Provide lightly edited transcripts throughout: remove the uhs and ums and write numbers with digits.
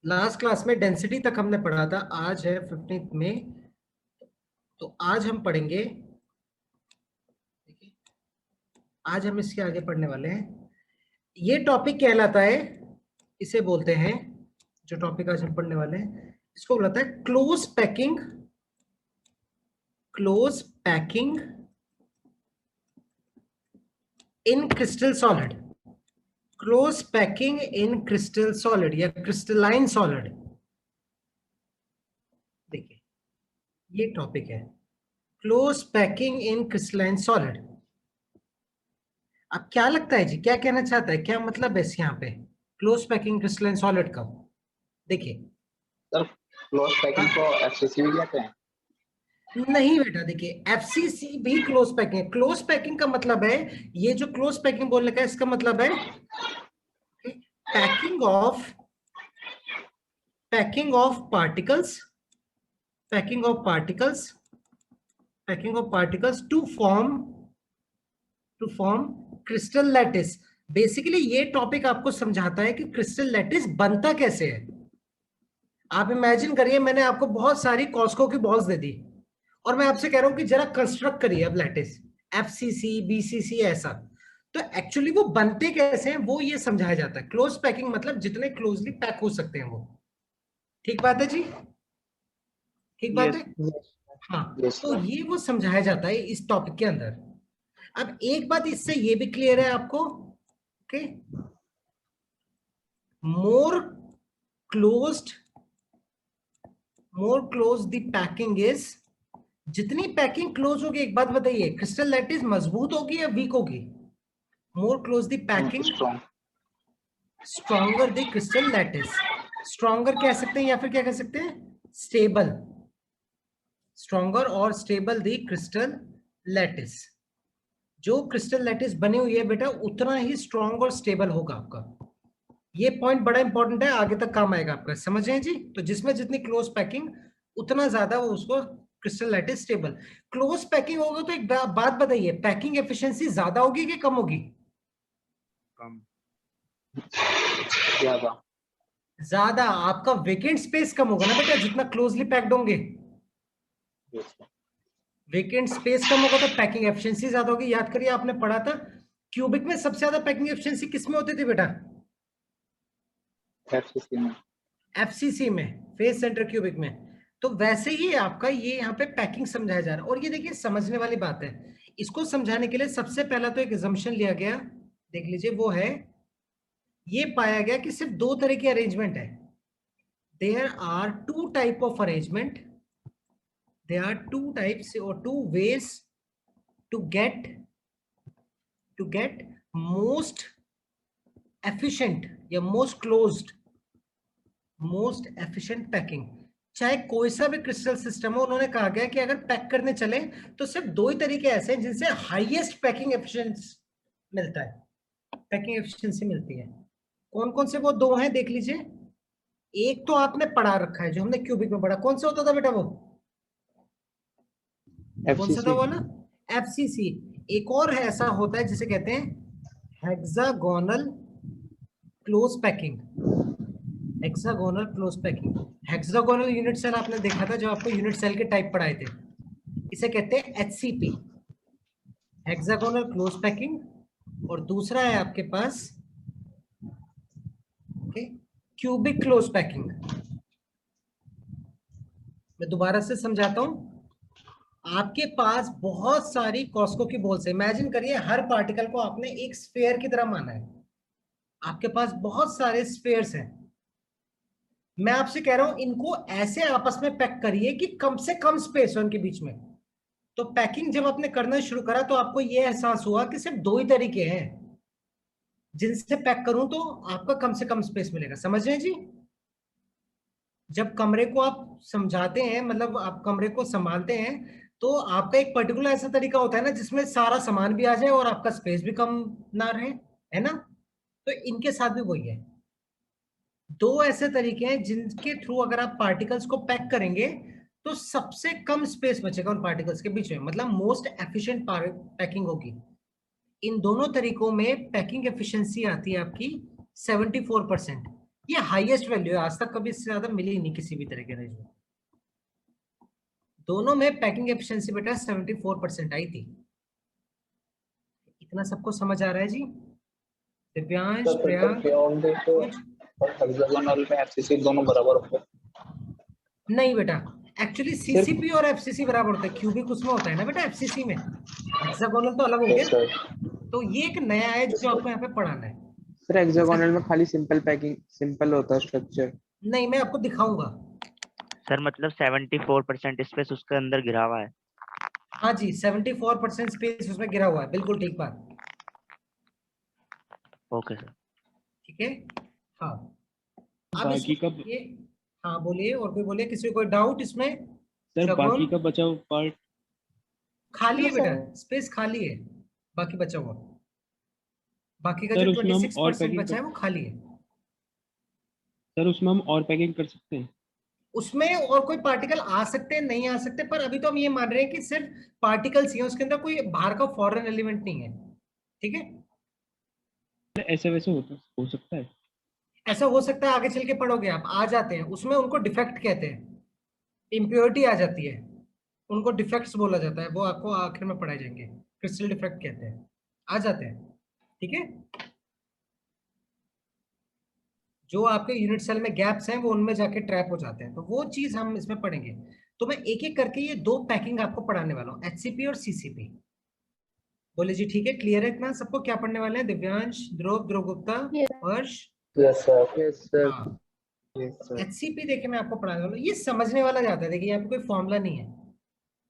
Last class में density तक हमने पढ़ा था, आज है 15 में, तो आज हम पढ़ेंगे, देखिए आज हम इसके आगे पढ़ने वाले हैं। ये टॉपिक कहलाता है, इसे बोलते हैं, जो टॉपिक आज हम पढ़ने वाले हैं इसको बोलता है close packing. Close packing in crystal solid. Close packing in crystal solid या क्रिस्टलाइन सॉलिड। देखिए ये टॉपिक है, close packing in crystalline solid. अब क्या लगता है जी, क्या कहना चाहता है, क्या मतलब है इस यहाँ पे क्लोज पैकिंग क्रिस्टलाइन सॉलिड का? देखिए सर क्लोज पैकिंग को एफसीसी भी कहते हैं? नहीं बेटा, देखिए एफसीसी भी क्लोज पैकिंग है। क्लोज पैकिंग का मतलब है, ये जो क्लोज पैकिंग बोलने का इसका मतलब है packing of particles, packing of particles to form crystal lattice. Basically ये टॉपिक आपको समझाता है कि क्रिस्टल लैटिस बनता कैसे है। आप इमेजिन करिए, मैंने आपको बहुत सारी कॉस्को की बॉल्स दे दी और मैं आपसे कह रहा हूं कि जरा कंस्ट्रक्ट करिए अब लैटिस, एफसीसी बीसीसी ऐसा। तो एक्चुअली वो बनते कैसे हैं वो ये समझाया जाता है। क्लोज पैकिंग मतलब जितने क्लोजली पैक हो सकते हैं वो। ठीक बात है जी, ठीक बात है। हाँ, तो ये वो समझाया जाता है इस टॉपिक के अंदर। अब एक बात इससे ये भी क्लियर है आपको, okay, more close the packing is, जितनी पैकिंग क्लोज होगी, एक बात बताइए, क्रिस्टल लैटिस मजबूत होगी या वीक होगी? More close the packing, stronger the crystal lattice. Stronger कह सकते हैं या फिर क्या कह सकते हैं, स्टेबल। स्ट्रॉन्गर और स्टेबल द क्रिस्टल लैटिस। जो क्रिस्टल लैटिस बनी हुई है बेटा उतना ही स्ट्रॉन्ग और स्टेबल होगा आपका। ये पॉइंट बड़ा इंपॉर्टेंट है, आगे तक काम आएगा आपका, समझ रहे हैं जी। तो जिसमें जितनी क्लोज पैकिंग उतना ज्यादा वो उसको crystal lattice stable. Close packing होगा तो एक बात बताइए, पैकिंग एफिशिएंसी ज्यादा होगी कि कम होगी? कम, ज्यादा। ज्यादा। आपका वेकेंट स्पेस कम होगा ना बेटा जितना क्लोजली पैक्ड होंगे। वेकेंट स्पेस कम होगा तो पैकिंग एफिशिएंसी ज्यादा होगी। याद करिए आपने पढ़ा था क्यूबिक में सबसे ज्यादा पैकिंग एफिशिएंसी किसमें होती थी बेटा? एफसीसी में। एफसीसी में, फेस सेंटर क्यूबिक में। तो वैसे ही आपका ये यहाँ पे पैकिंग समझाया जा रहा है। और ये देखिए समझने वाली बात है, इसको समझाने के लिए सबसे पहला तो एक assumption लिया गया, देख लीजिए, वो है ये पाया गया कि सिर्फ दो तरह की अरेंजमेंट है। There are two type of arrangement, there are two types or two ways to get most efficient या मोस्ट एफिशिएंट पैकिंग। चाहे कोई सा भी क्रिस्टल सिस्टम हो, उन्होंने कहा गया कि अगर पैक करने चले तो सिर्फ दो ही तरीके ऐसे हैं जिनसे हाईएस्ट पैकिंग एफिशिएंसी मिलता है, पैकिंग एफिशिएंसी मिलती है। कौन कौन से वो दो हैं देख लीजिए। एक तो आपने पढ़ा रखा है, जो हमने क्यूबिक में पढ़ा, कौन सा होता था बेटा वो? कौन सा था वो ना? एफसीसी। एक और है ऐसा होता है जिसे कहते हैं hexagonal close packing. Hexagonal close packing. Hexagonal unit cell आपने देखा था, जो आपको यूनिट सेल के टाइप पढ़ाए थे, इसे कहते हैं एचसीपी, हेक्सागोनल क्लोज पैकिंग। और दूसरा है आपके पास क्यूबिक क्लोज पैकिंग। मैं दोबारा से समझाता हूं। आपके पास बहुत सारी कॉस्को की बॉल्स है, इमेजिन करिए हर पार्टिकल को आपने एक स्फीयर की तरह माना है। आपके पास बहुत सारे स्फीयर्स हैं, मैं आपसे कह रहा हूं इनको ऐसे आपस में पैक करिए कि कम से कम स्पेस हो इनके बीच में। तो पैकिंग जब आपने करना शुरू करा तो आपको यह एहसास हुआ कि सिर्फ दो ही तरीके हैं जिनसे पैक करूं तो आपका कम से कम स्पेस मिलेगा। समझ रहे हैं जी? जब कमरे को आप समझाते हैं, मतलब आप कमरे को संभालते हैं, तो आपका एक पर्टिकुलर ऐसा तरीका होता है ना जिसमें सारा सामान भी आ जाए और आपका स्पेस भी कम ना रहे, है ना? तो इनके साथ भी वही है। दो ऐसे तरीके हैं जिनके थ्रू अगर आप पार्टिकल्स को पैक करेंगे तो सबसे कम स्पेस बचेगा उन पार्टिकल्स के बीच में, मतलब मोस्ट एफिशिएंट पैकिंग होगी। इन दोनों तरीकों में पैकिंग एफिशिएंसी आती है आपकी 74%। ये हाईएस्ट वैल्यू है, आज तक कभी इससे ज्यादा मिली नहीं किसी भी तरह के रेंज में। दोनों में पैकिंग एफिशिएंसी बेटा 74% आई थी। इतना सबको समझ आ रहा है जी? दिव्यांश, सर फिर तो प्रियांक, बियॉन्ड कुछ और हेक्सागोनल में एफसीसी दोनों बराबर होते हैं। नहीं बेटा, एक्चुअली सिर्फ सीसीपी और एफसीसी बराबर होता है, क्यूबिक उसमें होता है ना बेटा, एफसीसी में। हेक्सागोनल तो अलग हो गया। Yes sir. तो ये एक नया है यस जो सर। आपको यहाँ पे पढ़ाना है। सर हेक्सागोनल में खाली सिंपल पैकिंग, सिंपल होता है स्ट्रक्चर। नहीं, मैं आपको दिखाऊंगा। सर मतलब 74% स्पेस उसके अंदर गिरा हुआ है। हाँ जी, 74% स्पेस उसमें गिरा हुआ है, बिल्कुल ठीक बात। Okay sir. ठीक है, हाँ। अब बाकी का ये, हाँ बोलिए, और कोई बोलिए, किसी को कोई डाउट इसमें? सर बाकी का बचा हुआ पार्ट खाली है बेटा, स्पेस खाली है, बाकी बचा हुआ, बाकी का सर जो उसमें हम और 26% पैकिंग बचा है कर, वो खाली है। सर उसमें हम और पैकिंग कर सकते हैं। उसमें और कोई पार्टिकल आ सकते हैं, नहीं आ सकते, पर अभी तो हम ये मान रहे हैं कि सिर्फ पार्टिकल्स ही हैं, उसके अंदर कोई बाहर का फॉरेन एलिमेंट नहीं है। ठीक है, सर ऐसे वैसे हो सकता है। ऐसा हो सकता है, आगे चल के पढ़ोगे आप, आ जाते हैं उसमें, उनको डिफेक्ट कहते हैं, इम्प्योरिटी आ जाती है, उनको डिफेक्ट्स बोला जाता है, वो आपको आखिर में पढ़ाए जाएंगे, क्रिस्टल डिफेक्ट कहते हैं, आ जाते हैं। ठीक है, जो आपके यूनिट सेल में गैप्स हैं वो उनमें जाके ट्रैप हो जाते हैं, तो वो चीज हम इसमें पढ़ेंगे। तो मैं एक एक करके ये दो पैकिंग आपको पढ़ाने वाला हूँ, एचसीपी और सीसीपी। बोले जी ठीक है, क्लियर है इतना सबको? क्या पढ़ने वाले हैं? Divyansh, Dhruv Gupta, Harsh? Yes sir. Yes sir. हाँ, यस सर। एचसीपी देखिए मैं आपको पढ़ाने वाला हूँ, ये समझने वाला ज्यादा है। देखिए यहाँ पे कोई फॉर्मूला नहीं है,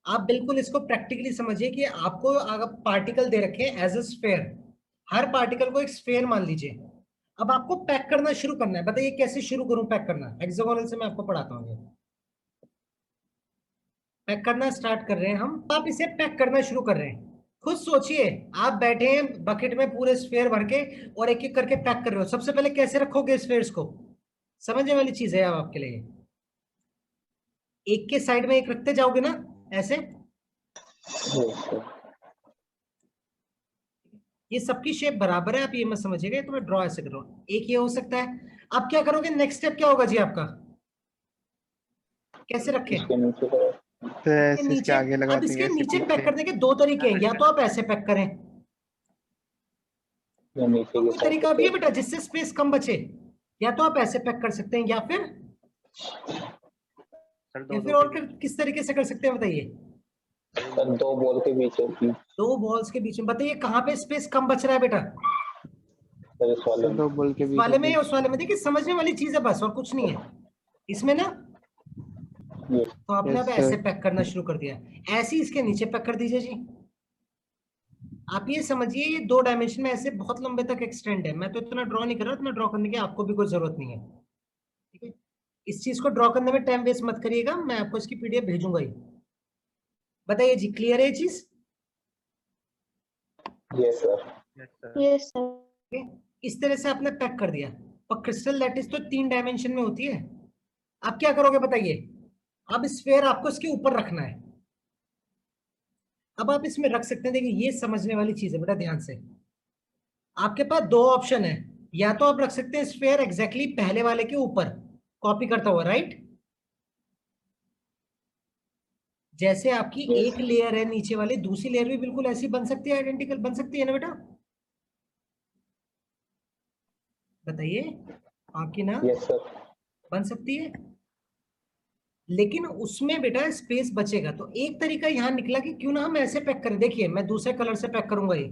आप बिल्कुल इसको प्रैक्टिकली समझिए कि आपको अगर पार्टिकल दे रखे हैं एज अ स्फेयर, हर पार्टिकल को एक स्फेयर मान लीजिए। अब आपको पैक करना शुरू करना है, बताइए कैसे शुरू करूं पैक करना? हेक्सागोनल से मैं आपको पढ़ाता हूँ। पैक करना स्टार्ट कर रहे हैं हम, आप इसे पैक करना शुरू कर रहे हैं। खुद सोचिए, आप बैठे हैं बकेट में पूरे स्फेयर भर के और एक एक करके पैक कर रहे हो। सबसे पहले कैसे रखोगे स्फेयर्स को? समझने वाली चीज है अब आपके लिए, एक के साइड में एक रखते जाओगे ना, ऐसे। Yes sir. ये सबकी शेप बराबर है, आप ये मत समझिएगा तो मैं ड्रॉ ऐसे कर रहा हूं, एक ये हो सकता है। अब क्या करोगे, नेक्स्ट स्टेप क्या होगा जी आपका? कैसे रखें? इसके नीचे तो तो ऐसे इसके आगे लगा अब इसके देंगे, ऐसे नीचे पैक पीछे। करने के दो तरीके हैं, या तो आप ऐसे पैक करें, ये नीचे की कोई साइड तरीका भी है पे बेटा जिससे स्पेस कम बचे, या तो आप ऐसे पैक कर सकते हैं, या फिर सर या दो फिर दो और किस तरीके से कर सकते हैं बताइए? सर दो बॉल के बीच होती है। दो बॉल्स के बीच में, बताइए कहाँ पे स्पेस कम बच रहा है बेटा? सर इस वाले सर में। दो बॉल के इस बीच वाले में होती या उस वाले में? देखिए समझने वाली चीज है बस, और कुछ नहीं है इसमें ना। यस तो आपने Yes, अब ऐसे sir. पैक करना शुरू कर दिया, ऐसे ही इसके नीचे पैक कर दीजिए जी। आप ये समझिए, ये दो डायमेंशन में ऐसे बहुत लंबे तक एक्सटेंड है। मैं तो इतना ड्रॉ नहीं कर रहा, इतना ड्रॉ करने की आपको भी कोई जरूरत नहीं है। ठीक है, इस चीज को ड्रॉ करने में टाइम वेस्ट मत करिएगा, मैं आपको इसकी पीडीएफ भेजूंगा ही। बताइए जी, क्लियर है ये चीज? Yes sir. Yes sir. ठीक है? इस तरह से आपने पैक कर दिया, और क्रिस्टल लैटिस तो 3 डायमेंशन में होती है। अब क्या करोगे बताइए? अब स्फेयर आपको इसके ऊपर रखना है। अब आप इसमें रख सकते हैं, देखिए ये समझने वाली चीज है बेटा, ध्यान से। आपके पास दो ऑप्शन है, या तो आप रख सकते हैं स्फेयर एग्जैक्टली पहले वाले के ऊपर कॉपी करता हुआ, राइट? जैसे आपकी Yes. एक लेयर है नीचे वाली, दूसरी लेयर भी बिल्कुल ऐसी बन सकती है, आइडेंटिकल बन सकती है ना बेटा? बताइए, आपकी ना यस सर। बन सकती है, लेकिन उसमें बेटा स्पेस बचेगा। तो एक तरीका यहां निकला कि क्यों ना हम ऐसे पैक करें। देखिए मैं दूसरे कलर से पैक करूंगा ये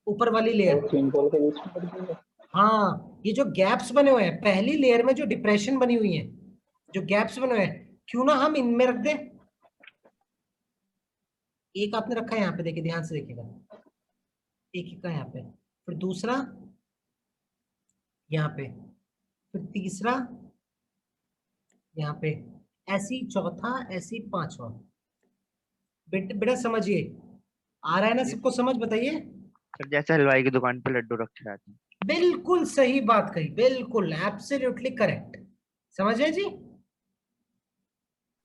ऊपर वाली लेयर। और 3 बॉल के बीच में कर दीजिए। हाँ, ये जो गैप्स बने हुए हैं पहली लेयर में, जो डिप्रेशन बनी हुई है, जो गैप्स बने हुए हैं, क्यों ना हम इनमें रख दें। एक आपने रखा है यहाँ पे, देखिए ध्यान से देखिएगा, एक का यहाँ पे, फिर दूसरा यहाँ पे, फिर तीसरा यहाँ पे, ऐसी चौथा, ऐसी पांचवा। बेटा समझिए, आ रहा है ना सबको समझ? बताइए। सर जैसे हलवाई की दुकान पे लड्डू रखे जाते हैं। बिल्कुल सही बात कही, बिल्कुल एब्सोल्युटली करेक्ट। समझे जी?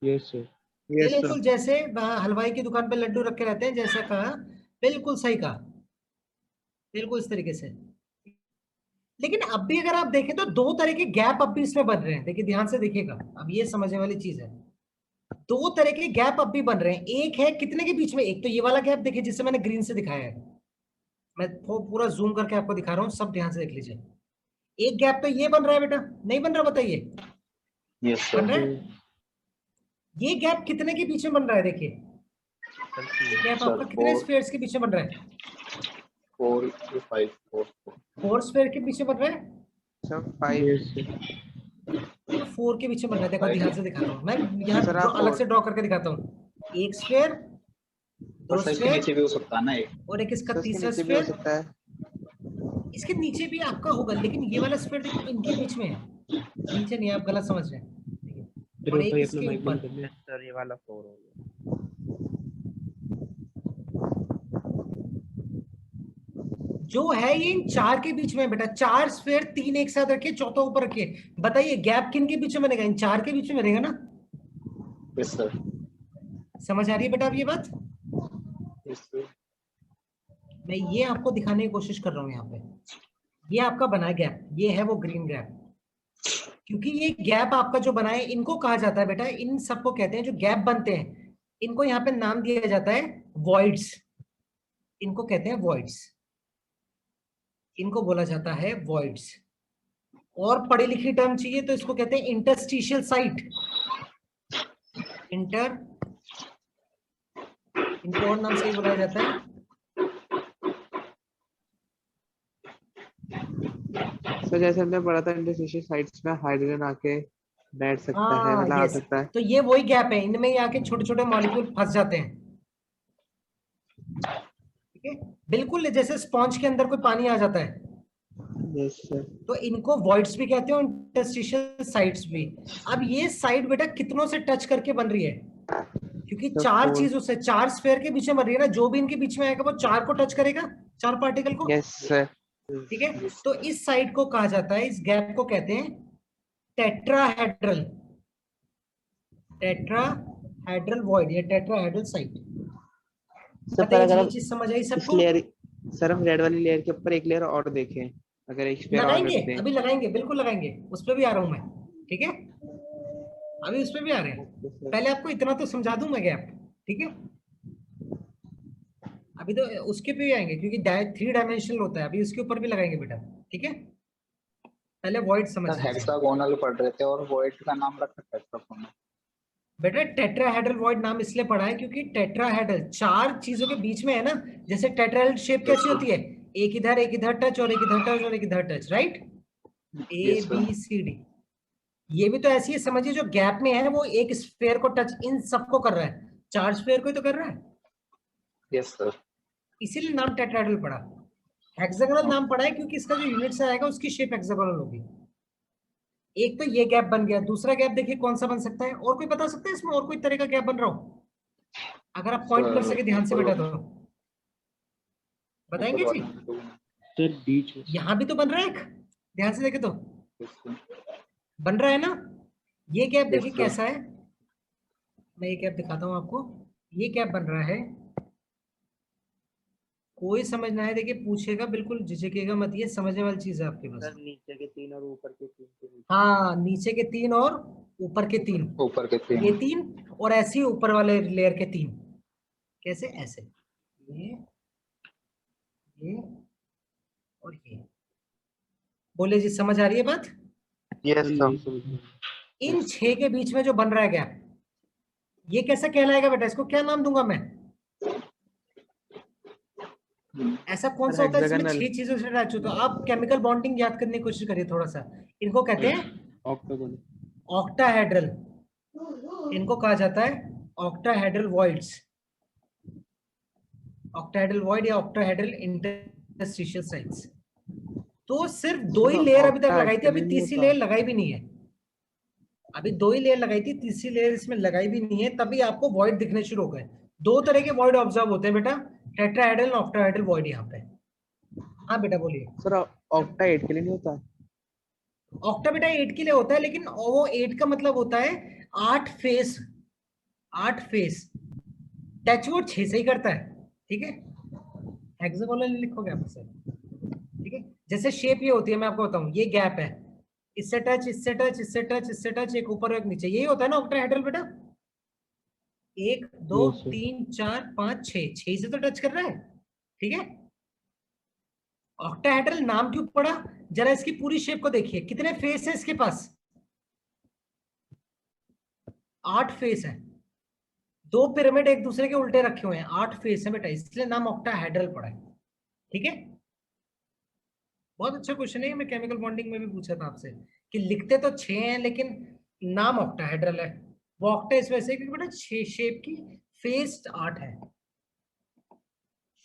Yes sir. Yes sir. बिल्कुल जैसे हलवाई की दुकान पे लड्डू रखे रहते हैं, जैसा कहा, बिल्कुल सही कहा, बिल्कुल इस तरीके से। लेकिन अब भी अगर आप देखें तो दो तरह के गैप अब भी इसमें बन रहे हैं। देखिए ध्यान से देखिएगा, अब ये समझने वाली चीज है। दो तरह के गैप अब भी बन रहे हैं। एक है कितने के बीच में, एक तो ये वाला गैप देखिए जिसे मैंने ग्रीन से दिखाया है, मैं पूरा जूम करके आपको दिखा रहा हूँ, सब ध्यान से देख लीजिए। एक गैप तो ये बन रहा है बेटा, नहीं बन रहा, बताइए यस बन रहा सर। है। ये गैप कितने के बीच में बन रहा है, देखिए ये गैप आपका सर कितने स्फीयर्स के बीच में बन रहा है, 4 to 5 4 4 स्फीयर के बीच में बन रहा है, सर 5। तो 4 के बीच में बन रहा है। देखो ध्यान से दिखाता हूँ मैं, यहाँ सर आप अलग से ड्रॉ करके दिखाता हूँ। एक स्फीयर, और दो सर इसके स्फीयर, नीचे भी हो सकता है ना एक। और एक इसका सर इसके तीसरा नीचे भी हो स्फीयर। सकता है। इसके नीचे भी आपका होगा, लेकिन ये वाला स्फीयर देखिए इनके बीच में है, नीचे नहीं, आप गलत समझ रहे हैं। और फिरोज एक भाई अपना इसके माइक बंद ऊपर, कर ले। सर ये वाला 4 हो गया। जो है ये इन चार के बीच में बेटा, चार स्फीयर, तीन एक साथ रखिए, चौथा ऊपर रखिए। बताइए गैप किन के बीच में बनेगा, इन चार के बीच में बनेगा ना। Yes sir. समझ आ रही है बेटा अब ये बात। Yes sir. मैं ये आपको दिखाने की कोशिश कर रहा हूँ यहाँ पे। ये आपका बना है गैप, ये है वो ग्रीन गैप। क्योंकि ये गैप आपका जो बना है, इनको कहा जाता है बेटा, इन सबको कहते हैं जो गैप बनते हैं, इनको यहाँ पे नाम दिया जाता है वॉइड्स। इनको कहते हैं वॉइड्स, इनको बोला जाता है वॉइड्स। और पढ़ी लिखी टर्म चाहिए तो इसको कहते हैं इंटरस्टिशियल साइट। इंटर, इनको और नाम से ही बुलाया जाता है। सर जैसे हमने पढ़ा था इंटरस्टिशियल साइट्स में हाइड्रोजन आके बैठ सकता है, हाँ मतलब आ यस, सकता है। तो ये वही गैप है, इनमें ही आके छोटे छोटे मॉलिक्यूल फंस जाते हैं। ठीक है, बिल्कुल जैसे स्पॉन्ज के अंदर कोई पानी आ जाता है, यस सर। तो इनको वॉइड्स भी कहते हो, इंटरस्टिशियल साइट्स भी। अब ये साइट बेटा कितनों से टच करके बन रही है, क्योंकि तो चार 4। चीजों से, चार स्फीयर के बीच में बन रही है ना, जो भी इनके बीच में आएगा वो चार को टच करेगा, चार पार्टिकल को। Yes sir. ठीक है, तो इस साइट को कहा जाता है, इस गैप को कहते हैं टेट्राहेड्रल, टेट्राहेड्रल वॉइड या टेट्राहेड्रल साइट। सर पर बताइए जी, अगर ये हम चीज समझ आई इस सबको। लेयर, सर हम रेड वाली लेयर के ऊपर एक लेयर और देखें, अगर एक स्फीयर और लगाएंगे, रख दें। अभी लगाएंगे, बिल्कुल लगाएंगे, उस पर भी आ रहा हूं मैं। ठीक है, अभी उस पर भी आ रहे हैं, ओके सर। पहले आपको इतना तो समझा दूं मैं गैप। ठीक है, अभी तो उसके पे भी आएंगे, क्योंकि 3 डायमेंशनल होता है, अभी उसके ऊपर भी लगाएंगे बेटा। ठीक है, पहले वॉइड समझ सर लीजिए हेक्सागोनल पढ़ रहे थे और वॉइड का नाम रखा टेट्रागोनल। बेटा। टेट्राहेड्रल वॉइड नाम इसलिए पड़ा है क्योंकि टेट्राहेड्रल चार चीजों के बीच में है ना। जैसे टेट्राहेड्रल शेप कैसी होती है, एक इधर टच और एक इधर टच और एक इधर touch, right, A yes B sir. C D. ये भी तो ऐसी है, समझिए जो गैप में है वो एक स्फीयर को टच इन सबको कर रहा है, चार स्फीयर को ही तो कर रहा है, यस सर। इसीलिए नाम टेट्राहेड्रल पड़ा। हेक्सागोनल नाम पड़ा है क्योंकि इसका जो यूनिट से आएगा उसकी शेप हेक्सागोनल होगी। एक तो ये गैप बन गया, दूसरा गैप देखिए कौन सा बन सकता है, और कोई बता सकता है इसमें और कोई तरह का गैप बन रहा हो, अगर आप पॉइंट कर सर सके ध्यान से बेटा तो ऊपर बताएंगे जी। वाले में तो सर बीच में। यहां भी तो बन रहा है एक, ध्यान से देखे तो यस सर। बन रहा है ना। ये गैप यस देखिए सर। कैसा है, मैं ये गैप दिखाता हूं आपको। ये गैप बन रहा है, कोई समझ ना आए देखिए पूछेगा, बिल्कुल झिझकेगा मत, ये समझने वाली चीज है आपके पास। सर नीचे के 3 और ऊपर के 3 के बीच। हाँ, नीचे के 3 और ऊपर के 3, ऊपर के ये 3। 3 और ऐसे ही ऊपर वाले लेयर के 3। कैसे, ऐसे, ये और ये। बोले जी, समझ आ रही है बात। Yes sir sir. नहीं समझ में। इन 6 के बीच में जो बन रहा है गैप, ये कैसा कहलाएगा बेटा, इसको क्या नाम दूंगा मैं। ऐसा कौन सा होता है जिसमें हेक्सागोनल। 6 चीजों से अटैच होता है। आप केमिकल बॉन्डिंग याद करने की कोशिश करिए थोड़ा सा। इनको कहते हैं ऑक्टागोनल। ऑक्टाहेड्रल, इनको कहा जाता है ऑक्टाहेड्रल वॉइड्स, ऑक्टाहेड्रल वॉइड या ऑक्टाहेड्रल इंटरस्टिशियल साइट्स। तो सिर्फ 2 ही लेयर अभी तक लगाई थी, अभी तीसरी लेयर लगाई भी नहीं है। अभी 2 ही लेयर लगाई थी, तीसरी लेयर इसमें लगाई भी नहीं है, तभी आपको वॉइड दिखने शुरू हो गए। 2 तरह के वॉइड ऑब्जर्व होते हैं बेटा, टेट्राहेड्रल और ऑक्टाहेड्रल वॉइड यहाँ पे। हाँ बेटा बोलिए। सर ऑक्टा 8 के लिए नहीं होता? ऑक्टा बेटा 8 के लिए होता है, लेकिन वो 8 का मतलब होता है 8 फेस, 8 फेस। टच वो 6 से ही करता है। ठीक है, हेक्सागोनल लिखोगे आप इसे। ठीक है, जैसे शेप ये होती है, मैं आपको बताऊं, ये गैप है, इससे टच, इससे टच, इससे टच, इससे टच, एक ऊपर एक नीचे, यही होता है ना ऑक्टाहेड्रल बेटा। 1 2 Yes, sir. 3 4 5 6, 6 से तो टच कर रहा है, ठीक है। ऑक्टाहेड्रल नाम क्यों पड़ा, जरा इसकी पूरी शेप को देखिए, कितने फेस है इसके पास, 8 फेस है, 2 पिरामिड एक दूसरे के उल्टे रखे हुए हैं, 8 फेस है बेटा, इसलिए नाम ऑक्टाहेड्रल पड़ा है, ठीक है। बहुत अच्छा क्वेश्चन है, मैं केमिकल बॉन्डिंग में भी पूछा था आपसे कि लिखते तो 6 हैं लेकिन नाम ऑक्टाहेड्रल है। वो ऑक्टा इस वजह से क्योंकि बेटा शेप की फेस 8 है,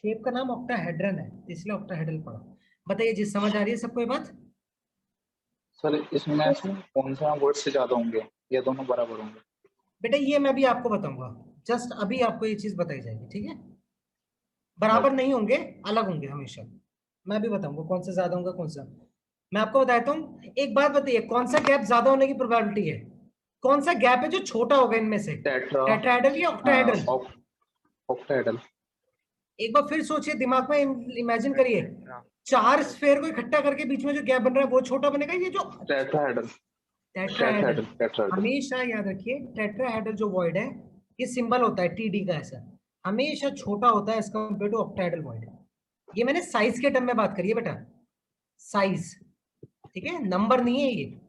शेप का नाम ऑक्टाहेड्रन है, इसलिए ऑक्टाहेड्रल पड़ा। बताइए जी, समझ आ रही है सबको ये बात? सर इसमें से कौन सा वर्ड से ज्यादा होंगे या दोनों बराबर होंगे? बेटा ये मैं भी आपको बताऊंगा, जस्ट अभी आपको ये चीज बताई जाएगी, ठीक है। बराबर नहीं होंगे, अलग होंगे हमेशा, मैं भी बताऊंगा कौन सा ज्यादा होगा कौन सा। मैं आपको बताता हूँ, एक बात बताइए, कौन सा गैप ज्यादा होने की प्रोबेबिलिटी है, कौन सा गैप है जो छोटा होगा इनमें से, टेट्रा। टेट्राहेड्रल या ऑक्टाहेड्रल? ऑक्टाहेड्रल। एक बार फिर सोचिए, दिमाग में इमेजिन करिए, 4 स्फेयर को इकट्ठा करके बीच में जो गैप बन रहा है वो छोटा बनेगा, ये जो टेट्राहेड्रल। टेट्राहेड्रल। टेट्राहेड्रल। हमेशा याद रखिए, टेट्राहेड्रल जो वॉइड है, ये सिंबल होता है टीडी का, ऐसा हमेशा छोटा होता है as compare to octahedral void. ये मैंने साइज के टर्म में बात करी है बेटा, साइज, ठीक है, नंबर नहीं है ये।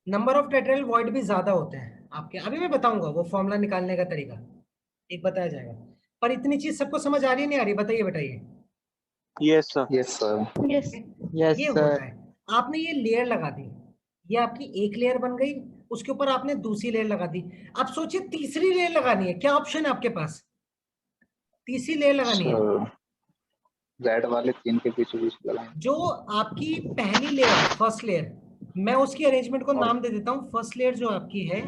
नंबर ऑफ टेट्राहेड्रल वॉइड भी ज्यादा होते हैं आपके, अभी मैं बताऊंगा वो फॉर्मूला निकालने का तरीका, एक बताया जाएगा। पर इतनी चीज सबको समझ आ रही है नहीं आ रही, बताइए बताइए। Yes sir. Yes sir. Yes ये होता सर। है, आपने ये लेयर लगा दी, ये आपकी एक लेयर बन गई, उसके ऊपर आपने दूसरी लेयर लगा दी। अब सोचिए तीसरी लेयर लगानी है, क्या ऑप्शन है आपके पास, तीसरी लेयर लगानी है। सर रेड वाले 3 के पीछे बीच लगाएं। जो आपकी पहली लेयर है, फर्स्ट लेयर, मैं उसकी अरेंजमेंट को नाम दे देता हूँ, फर्स्ट लेयर जो आपकी है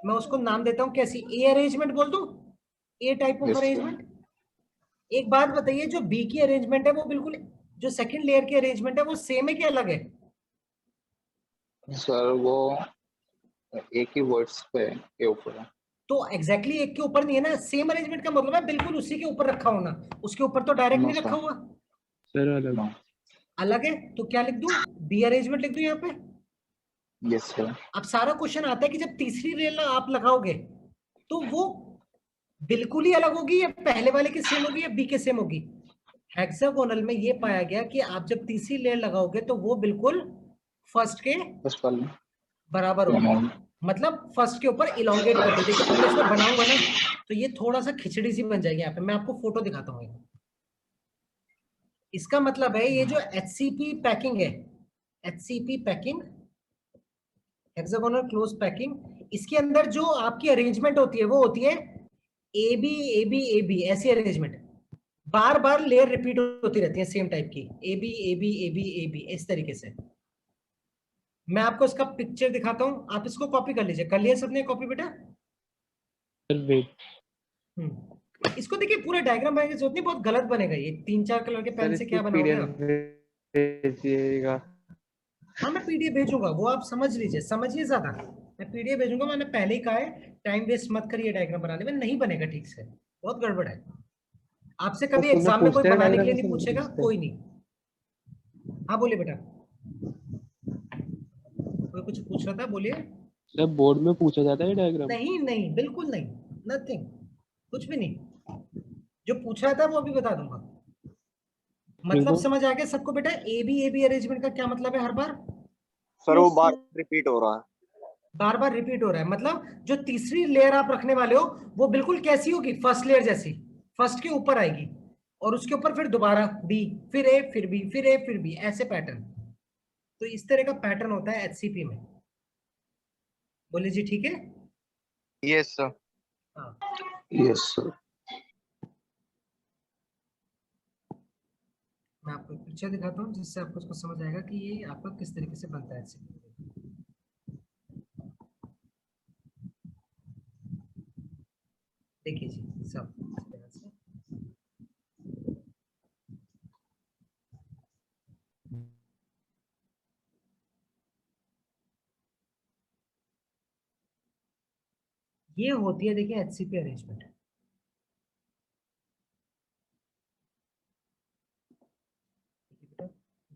मैं उसको नाम देता हूँ कैसी, ए अरेंजमेंट बोल दूं, A type of Yes, sir. Arrangement. एक बात बताइए, जो बी की अरेंजमेंट है वो बिल्कुल, जो सेकंड लेयर की अरेंजमेंट है वो सेम है कि अलग है? सर वो एक ही वर्ड्स पे के ऊपर है। तो एग्जैक्टली एक के ऊपर नहीं है ना, सेम अरेंजमेंट का मतलब है बिल्कुल उसी के ऊपर रखा होना, उसके ऊपर तो डायरेक्ट No, नहीं रखा sir. हुआ, सर अलग। No. अलग है। तो क्या लिख दूं, बी अरेंजमेंट लिख दूं यहाँ पे। Yes, sir. अब सारा क्वेश्चन आता है कि जब तीसरी रेल आप लगाओगे तो वो बिल्कुल ही अलग होगी या पहले वाले की सेम होगी या बी के सेम होगी। हेक्सागोनल में ये पाया गया कि आप जब तीसरी लेयर लगाओगे तो वो बिल्कुल फर्स्ट के बस पल में। बराबर होगी, मतलब फर्स्ट के ऊपर इलोंगेट कर दो। देखिए मैं इसमें बनाऊंगा ना तो ये थोड़ा सा खिचड़ी सी बन जाएगी, यहाँ पे मैं आपको फोटो दिखाता हूँ। इसका मतलब है ये जो HCP पैकिंग है, HCP packing, hexagonal close packing, इसके अंदर जो आपकी अरेंजमेंट होती है वो होती है A B A B A B, ऐसी अरेंजमेंट, बार बार लेयर रिपीट होती रहती है सेम टाइप की, A B A B A B A B, इस तरीके से। मैं आपको इसका पिक्चर दिखाता हूँ, आप इसको कॉपी कर लीजिए। कर लिया सबने कॉपी बेटा? Sir wait. इसको देखिए, पूरा डायग्राम बनाने की जरूरत नहीं, बहुत गलत बनेगा ये, 3-4 कलर के पेन से क्या बनाओगे आप। भेजिएगा। हाँ मैं पीडीएफ भेजूंगा, वो आप समझ लीजिए, समझिए ज्यादा, मैं पीडीएफ भेजूंगा। मैंने पहले ही कहा है टाइम वेस्ट मत करिए डायग्राम बनाने में, नहीं बनेगा ठीक से, बहुत गड़बड़ है। आपसे कभी सुनना एग्जाम में कोई पूछते हैं बनाने के लिए डायग्राम नहीं से पूछेगा, पूछते हैं। कोई नहीं। हाँ बोलिए बेटा, कोई कुछ पूछ रहा था, बोलिए। सर बोर्ड में पूछा जाता है डायग्राम। नहीं नहीं बिल्कुल नहीं, नथिंग, कुछ भी नहीं, जो पूछा था वो अभी बता दूंगा। मतलब देखो। समझ आ गया सबको बेटा, ए बी अरेंजमेंट का क्या मतलब है, हर बार सर वो बार रिपीट हो रहा है। बार बार रिपीट हो रहा है, मतलब जो तीसरी लेयर आप रखने वाले हो वो बिल्कुल कैसी होगी, फर्स्ट लेयर जैसी, फर्स्ट के ऊपर आएगी और उसके ऊपर फिर दोबारा बी, फिर ए फिर बी, फिर ए फिर बी, ऐसे पैटर्न। तो इस तरह का पैटर्न होता है HCP में। बोलिए जी, ठीक है। Yes sir. हाँ Yes, sir. मैं आपको एक पिक्चर दिखाता हूँ जिससे आपको इसको समझ आएगा कि ये आपका किस तरीके से बनता है HCP। देखिए जी सब इस तरह से। ये होती है देखिए HCP अरेंजमेंट।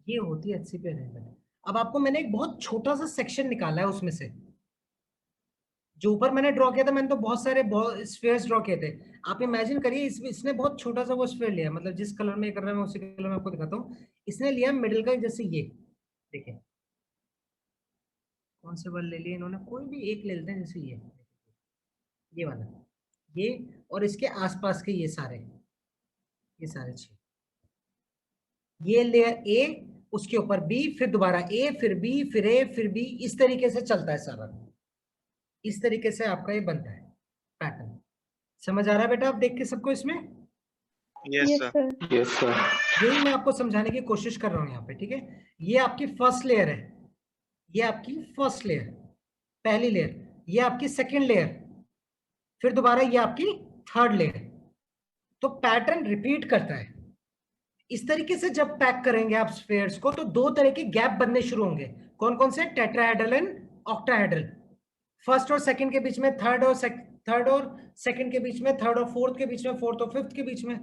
ये होती है HCP अरेंजमेंट। अब आपको मैंने एक बहुत छोटा सा सेक्शन निकाला है उसमें से। जो ऊपर मैंने ड्रॉ किया था, मैंने तो बहुत सारे स्फीयर्स ड्रॉ किए थे। आप इमेजिन करिए इसने बहुत छोटा सा वो स्फीयर लिया, मतलब जिस कलर में ये कर रहा है मैं उसी कलर में आपको दिखाता हूँ। इसने लिया मिडिल का, जैसे ये देखिए, कौन से बल ले लिए इन्होंने, कोई भी एक ले लेते हैं, जैसे ये वाला, ये, और इसके आसपास के ये सारे 6, ये लेयर ए, उसके ऊपर बी, फिर दोबारा ए, फिर बी, फिर ए, फिर बी, इस तरीके से चलता है सारा। इस तरीके से आपका ये बनता है पैटर्न। समझ आ रहा है बेटा आप देख के सबको इसमें? Yes sir. Yes sir. यही मैं आपको समझाने की कोशिश कर रहा हूं यहाँ पे, ठीक है? ये आपकी फर्स्ट लेयर है, ये आपकी फर्स्ट लेयर, पहली लेयर, ये आपकी सेकंड लेयर, फिर दोबारा ये आपकी थर्ड लेयर। तो पैटर्न रिपीट करता है। इस तरीके से जब पैक करेंगे आप स्फीयर्स को, तो दो तरह के गैप बनने शुरू होंगे। कौन कौन से? Tetrahedral and octahedral. फर्स्ट और सेकंड के बीच में, थर्ड और सेकंड के बीच में, थर्ड और फोर्थ के बीच में, फोर्थ और फिफ्थ के बीच में,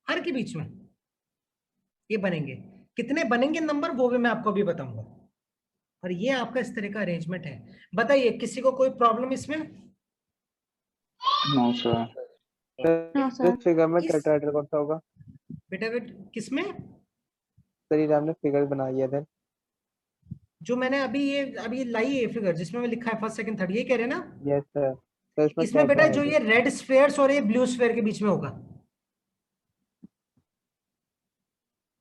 हर के बीच में ये बनेंगे। कितने बनेंगे नंबर वो भी मैं आपको अभी बताऊंगा। और ये आपका इस तरह का अरेंजमेंट है। बताइए किसी को कोई प्रॉब्लम इसमें? No sir. सर फिगर में इस- टेट्राहेड्रल कौन सा होगा? बेटा किसमें? सर ये आपने फिगर बनाई है, जो मैंने अभी लाई है फिगर, जिसमें मैं लिखा है फर्स्ट सेकंड थर्ड, ये कह रहे हैं ना? Yes sir. सर इसमें इसमें क्या बेटा क्या जो है? ये रेड स्फीयर्स और ये ब्लू स्फीयर के बीच में होगा,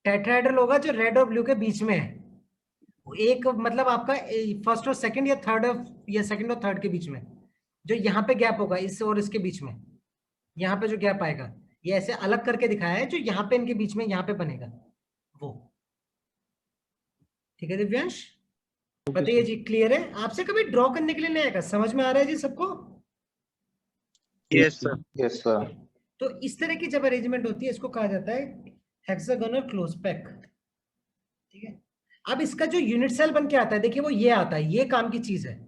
टेट्राहेड्रल होगा जो रेड और ब्लू के बीच में है। एक मतलब आपका फर्स्ट और सेकंड, या थर्ड या सेकंड और थर्ड के बीच में जो यहाँ पे गैप होगा, इस और इसके बीच में, यहाँ पे जो गैप आएगा, ये ऐसे अलग करके दिखाया है, जो यहाँ पे इनके बीच में यहाँ पे बनेगा वो। ठीक है दिव्यांश, बताइए जी, क्लियर है? आपसे कभी ड्रॉ करने के लिए नहीं आएगा, समझ में आ रहा है जी सबको? Yes sir. Yes sir. तो इस तरह की जब अरेंजमेंट होती है, इसको कहा जाता है हेक्सागोनल क्लोज पैक। ठीक है, अब इसका जो यूनिट सेल बन के आता है, देखिए वो ये आता है, ये काम की चीज है।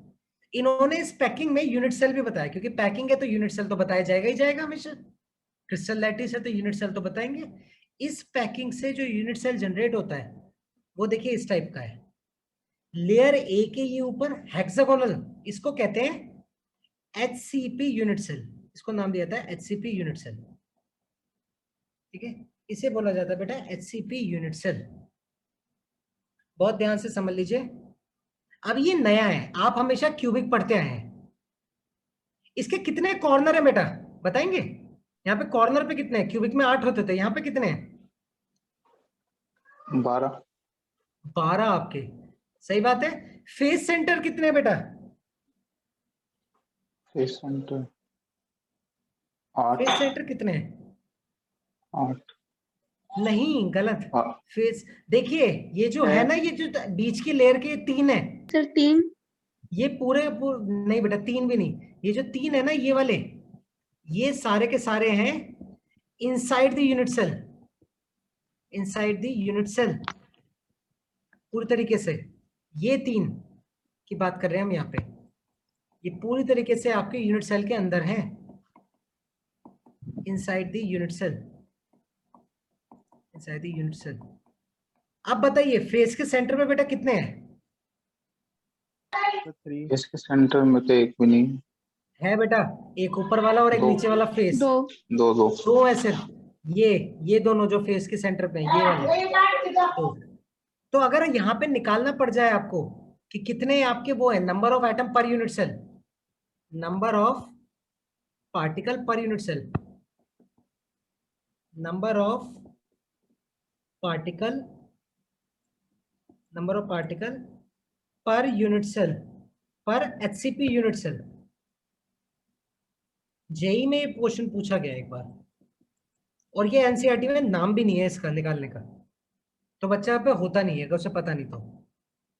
इन्होंने इस पैकिंग में यूनिट सेल भी बताया, क्योंकि पैकिंग है तो यूनिट सेल तो बताया जाएगा ही जाएगा हमेशा। क्रिस्टल लैटिस है तो यूनिट सेल तो बताएंगे। इस पैकिंग से जो यूनिट सेल जनरेट होता है वो देखिए इस टाइप का है। लेयर ए के ये ऊपर हेक्सागोनल, इसको कहते हैं HCP यूनिट सेल, इसको नाम दिया था HCP यूनिट सेल। ठीक है, इसे बोला जाता है बेटा HCP यूनिट सेल। बहुत ध्यान से समझ लीजिए। अब ये नया है, आप हमेशा क्यूबिक पढ़ते आए हैं। इसके कितने कॉर्नर है बेटा बताएंगे? यहाँ पे कॉर्नर पे कितने हैं? क्यूबिक में 8 होते थे, यहाँ पे कितने हैं? 12। 12 आपके, सही बात है। फेस सेंटर कितने हैं बेटा? Face centre 8। फेस सेंटर कितने हैं? 8। नहीं, गलत। हाँ। फेस देखिए, ये जो है ना, ये जो बीच की लेयर के 3 है सर 3। ये नहीं बेटा, 3 भी नहीं। ये जो 3 है ना, ये वाले, ये सारे के सारे हैं inside the unit cell, inside the unit cell पूरी तरीके से। ये 3 की बात कर रहे हैं हम यहाँ पे, ये पूरी तरीके से आपके यूनिट सेल के अंदर हैं, inside the unit cell, inside the unit cell. अब बताइए फेस के सेंटर में बेटा कितने हैं? इसके सेंटर में तो एक भी नहीं है बेटा, एक ऊपर वाला और एक 2। नीचे वाला फेस। 2। 2 दो है सिर्फ, ये दोनों जो फेस के सेंटर पे हैं, ये वाले दो। तो अगर यहाँ पे निकालना पड़ जाए आपको कि कितने आपके वो है, number of atom per unit cell, number of particle per unit cell, number of particle per unit cell per HCP unit cell. JEE में ये क्वेश्चन पूछा गया एक बार, और ये एनसीईआरटी में नाम भी नहीं है इसका निकालने का, तो बच्चा पे होता नहीं है अगर उसे पता नहीं तो।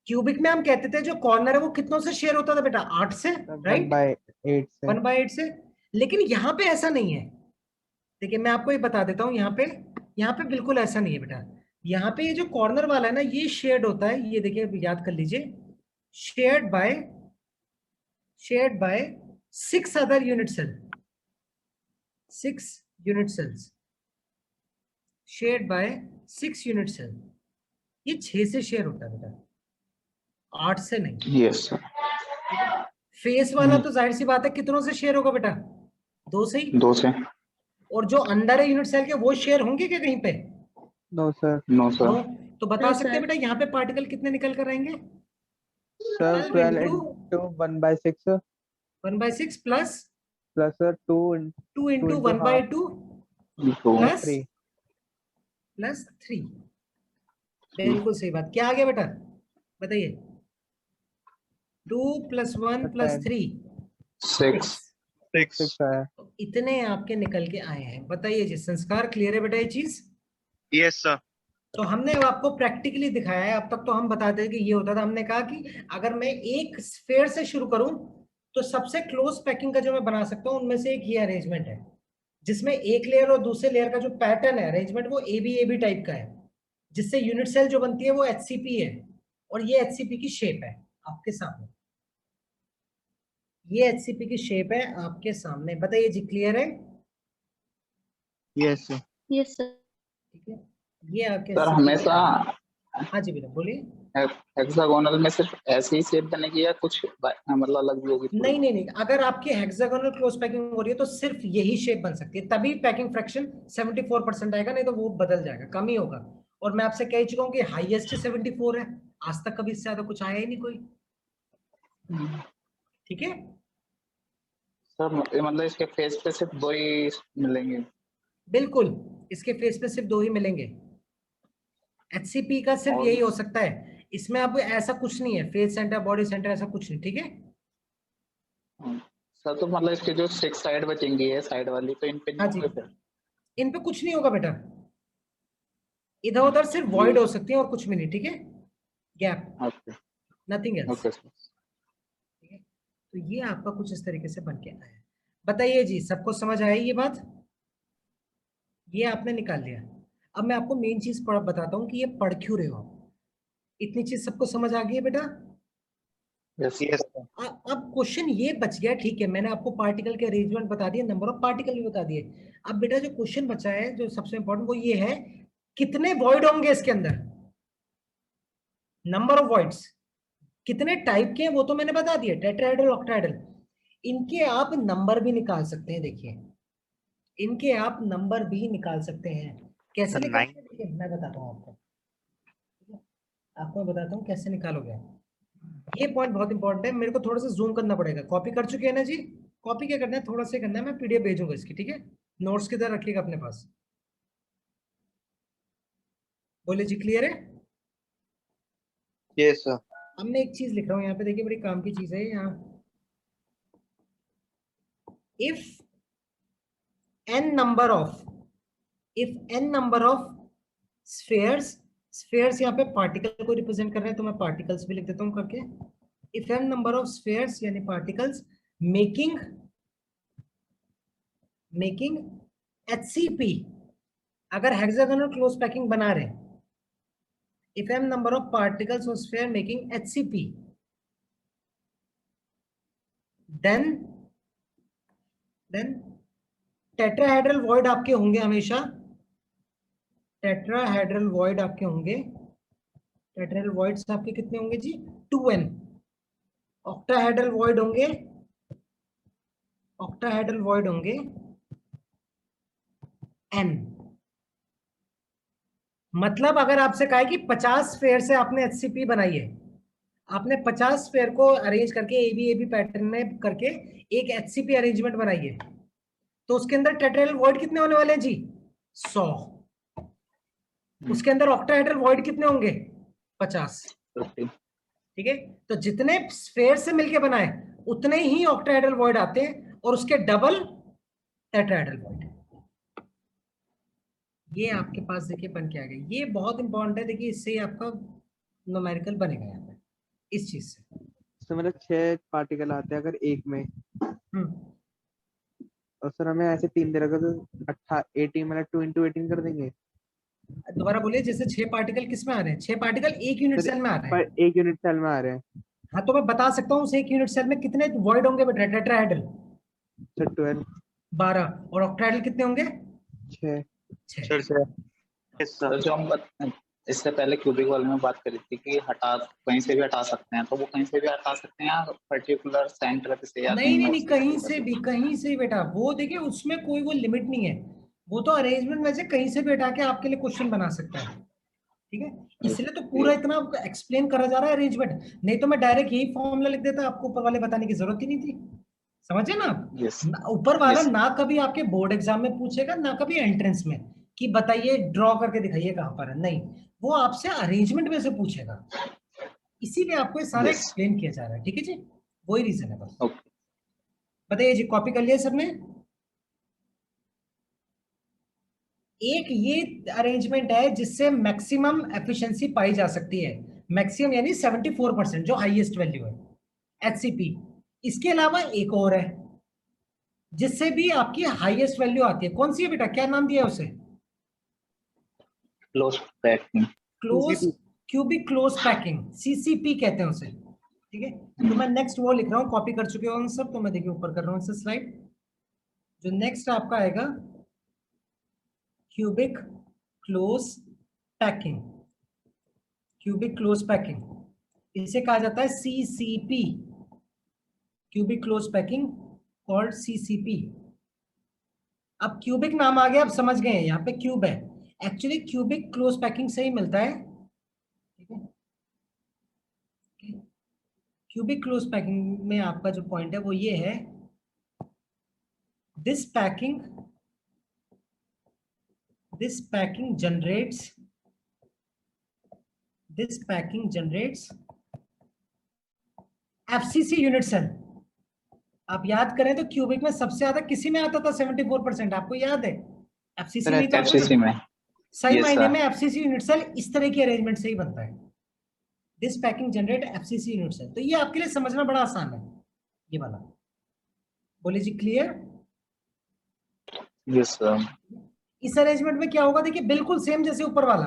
क्यूबिक में हम कहते थे जो कॉर्नर है वो कितनों से शेयर होता था बेटा? 8 से, राइट? 1/8 से। 1/8 से। लेकिन यहाँ पे ऐसा नहीं है। देखिए मैं आपको ये बता देता हूँ, यहाँ पे बिल्कुल ऐसा नहीं है बेटा। यहाँ पे ये जो कॉर्नर वाला है ना, ये शेयर्ड होता है, ये देखिए याद कर लीजिए, shared by 6 other unit cell, 6 unit cells, shared by 6 unit cell. ये 6 से शेयर होता है बेटा, 8 से नहीं। Yes sir. फेस वाला तो जाहिर सी बात है कितनों से शेयर होगा बेटा, 2 से ही। 2 से। और जो अंदर है यूनिट सेल के वो शेयर होंगे क्या कहीं पे? No sir. No no. Sir. तो बता No, सकते हैं sir. बेटा यहाँ पे पार्टिकल कितने निकल कर आएंगे? Sir 12 into 1/6 1/6 plus plus sir 2 2 into into 1/2 2 plus 3। Plus 3। बिल्कुल सही बात। क्या आ गया बेटा बताइए? 2 + 1 + 3 6। 6. 6 आया। तो इतने आपके निकल के आए हैं। बताइए जी, संस्कार क्लियर है बेटा ये चीज? Yes sir. तो हमने अब आपको प्रैक्टिकली दिखाया है। अब तक तो हम बताते थे कि ये होता था। हमने कहा कि अगर मैं एक स्फेयर से शुरू करूं तो सबसे क्लोज पैकिंग का जो मैं बना सकता हूं उनमें से एक ये अरेंजमेंट है, जिसमें एक लेयर और दूसरे लेयर का जो पैटर्न है अरेंजमेंट वो AB टाइप का है, जिससे यूनिट सेल जो बनती है वो HCP है। और ये HCP की शेप है आपके सामने, ये HCP की शेप है आपके सामने। बताइए जी, क्लियर है? Yes sir. Yes, sir. ठीक है, ये आपके सर HCP हमेशा हाँ जी बेटा बोलिए। हेक्सागोनल में सिर्फ ऐसे ही शेप बनेगी या कुछ मतलब अलग भी होगी थोड़ी? नहीं नहीं नहीं, अगर आपकी हेक्सागोनल क्लोज पैकिंग हो रही है तो सिर्फ यही शेप बन सकती है, तभी पैकिंग फ्रैक्शन 74% आएगा, नहीं तो वो बदल जाएगा, कम ही होगा। और मैं आपसे कह चुका हूँ कि हाईएस्ट 74 है, आज तक कभी इससे ज्यादा कुछ आया ही नहीं कोई। ठीक है सर मतलब इसके फेस पे सिर्फ 2 ही मिलेंगे? बिल्कुल, इसके फेस पे सिर्फ 2 ही मिलेंगे। HCP का सिर्फ और यही हो सकता है, इसमें अब ऐसा कुछ नहीं है, फेस सेंटर बॉडी सेंटर ऐसा कुछ नहीं। ठीक है सर तो मतलब इसके जो 6 साइड बचेंगी है साइड वाली, तो इन पे हाँ नहीं जी, होंगे फिर? इन पे कुछ नहीं होगा बेटा, इधर उधर सिर्फ वॉइड हो सकती है और कुछ भी नहीं। ठीक है, gap, okay nothing else. Okay sir. ठीक है, तो ये आपका कुछ इस तरीके से बन के आया है। बताइए जी, सबको समझ आई ये बात? ये आपने निकाल लिया। अब मैं आपको मेन चीज बताता हूँ कि ये पढ़ क्यों रहे हो आप। इतनी चीज सबको समझ आ गई है बेटा? Yes Yes sir. अब क्वेश्चन ये बच गया, ठीक है, मैंने आपको पार्टिकल के अरेंजमेंट बता दिए, नंबर ऑफ पार्टिकल भी बता दिए। अब बेटा जो क्वेश्चन बचा है जो सबसे इंपॉर्टेंट वो ये है, कितने वॉइड होंगे इसके अंदर, नंबर ऑफ वॉइड्स, कितने टाइप के हैं वो तो मैंने बता दिया, टेट्राहेड्रल ऑक्टाहेड्रल। इनके आप नंबर भी निकाल सकते हैं। देखिए, इनके आप नंबर भी निकाल सकते हैं। कैसे सर, निकालते हैं देखिए, मैं बताता हूँ आपको। आपको मैं बताता हूँ कैसे निकालोगे। ये पॉइंट बहुत इंपॉर्टेंट है, मेरे को थोड़ा सा जूम करना पड़ेगा। कॉपी कर चुके हैं ना जी? कॉपी क्या करना है, थोड़ा सा करना है, मैं PDF भेजूंगा इसकी। ठीक है, नोट्स की तरह रखिएगा अपने पास। बोले जी, क्लियर है? Yes sir. अब मैं एक चीज लिख रहा हूँ यहाँ पे, देखिए बड़ी काम की चीज है यहाँ। If n number of spheres यहाँ पे पार्टिकल को रिप्रेजेंट कर रहे हैं, तो मैं पार्टिकल्स भी लिख देता हूँ करके। If n number of spheres यानी पार्टिकल्स मेकिंग HCP, अगर हेक्सागोनल क्लोज पैकिंग बना रहे हैं, if m number of particles of sphere making HCP, then tetrahedral void आपके होंगे हमेशा, टेट्राहेड्रल वॉइड आपके होंगे, टेट्राहेड्रल वॉइड्स आपके कितने होंगे जी? 2n। ऑक्टाहेड्रल वॉइड होंगे, ऑक्टाहेड्रल वॉइड होंगे n। मतलब अगर आपसे कहा है कि 50 स्फेयर से आपने HCP बनाई है, आपने 50 स्फेयर को अरेंज करके AB पैटर्न में करके एक HCP अरेंजमेंट बनाई है, तो उसके अंदर टेट्राहेड्रल वॉइड कितने होने वाले हैं जी? 100। उसके अंदर ऑक्टाहेड्रल वॉइड कितने होंगे? 50। ठीक है, तो जितने स्फेयर से मिलके बनाए उतने ही ऑक्टाहेड्रल वॉइड आते हैं, और उसके डबल टेट्राहेड्रल वॉइड। ये आपके पास देखिए बन के आ गया। ये बहुत इंपॉर्टेंट है, देखिए इससे ही आपका न्यूमेरिकल बनेगा यहाँ पे इस चीज से। तो मतलब 6 पार्टिकल आते हैं अगर एक में, और सर हमें ऐसे 3 दे रखा तो 18 मतलब 2 into 18 कर देंगे। दोबारा बोलिए, जैसे 6 पार्टिकल किस में आ रहे हैं? 6 पार्टिकल एक यूनिट सेल में आ रहे हैं। पर एक यूनिट सेल में आ रहे हैं। हाँ, तो मैं बता सकता हूँ उस एक यूनिट सेल में कितने वॉइड होंगे बेटा? Tetrahedral sir 12। 12, और ऑक्टाहेड्रल कितने होंगे? 6। 6। Sure sir. Yes sir. तो जो हम इससे पहले क्यूबिक वाले में बात करी थी कि हटा कहीं से भी हटा सकते हैं, तो वो कहीं से भी हटा सकते हैं या पर्टिकुलर सेंटर से या नहीं कहीं नहीं और नहीं, से कहीं हटा से सकते भी, कहीं से भी बेटा, वो देखिए उसमें कोई वो लिमिट नहीं है। वो तो अरेंजमेंट में से कहीं से भी हटा के आपके लिए क्वेश्चन बना सकता है। ठीक है, हैं? इसलिए तो पूरा इतना एक्सप्लेन करा जा रहा है अरेंजमेंट। नहीं तो मैं डायरेक्ट यही फॉर्मूला लिख देता, आपको ऊपर वाले बताने की जरूरत ही नहीं थी। समझे ना आप? यस ऊपर वाला यस ना कभी आपके बोर्ड एग्जाम में पूछेगा, ना कभी एंट्रेंस में कि बताइए ड्रॉ करके दिखाइए कहां पर है। नहीं, वो आपसे अरेंजमेंट में से पूछेगा। इसीलिए आपको ये सारा यस एक्सप्लेन किया जा रहा है। ठीक है जी, वही रीजन है बस। ओके बताइए जी, कॉपी कर लिया सबने? एक ये अरेंजमेंट है जिससे मैक्सिमम एफिशिएंसी पाई जा सकती है। मैक्सिमम यानी 74%, जो हाईएस्ट वैल्यू है, एचसीपी। इसके अलावा एक और है जिससे भी आपकी हाईएस्ट वैल्यू आती है। कौन सी है बेटा, क्या नाम दिया है उसे? Close packing close cubic close packing, CCP कहते हैं उसे। ठीक है, तो मैं नेक्स्ट वो लिख रहा हूँ, कॉपी कर चुके हो सब, तो मैं देखिए ऊपर कर रहा हूँ स्लाइड। जो नेक्स्ट आपका आएगा cubic close packing. Cubic close packing इसे कहा जाता है CCP, cubic close packing called CCP. अब क्यूबिक नाम आ गया, अब समझ गए, यहाँ पे क्यूब है। एक्चुअली क्यूबिक क्लोज पैकिंग से ही मिलता है। ठीक है, क्यूबिक क्लोज पैकिंग में आपका जो पॉइंट है वो ये है, this packing generates FCC unit cell. आप याद करें तो क्यूबिक में सबसे ज्यादा किसी में आता था 74%, आपको याद है? एफसीसी में ही तो आता एफसीसी था। में सही यस मायने सर में एफसीसी यूनिट सेल इस तरह की अरेंजमेंट से ही बनता है। This packing generate FCC unit cell, तो ये आपके लिए समझना बड़ा आसान है ये वाला। बोलिए जी, क्लियर? यस सर इस अरेंजमेंट में क्या होगा, देखिए बिल्कुल सेम जैसे ऊपर वाला,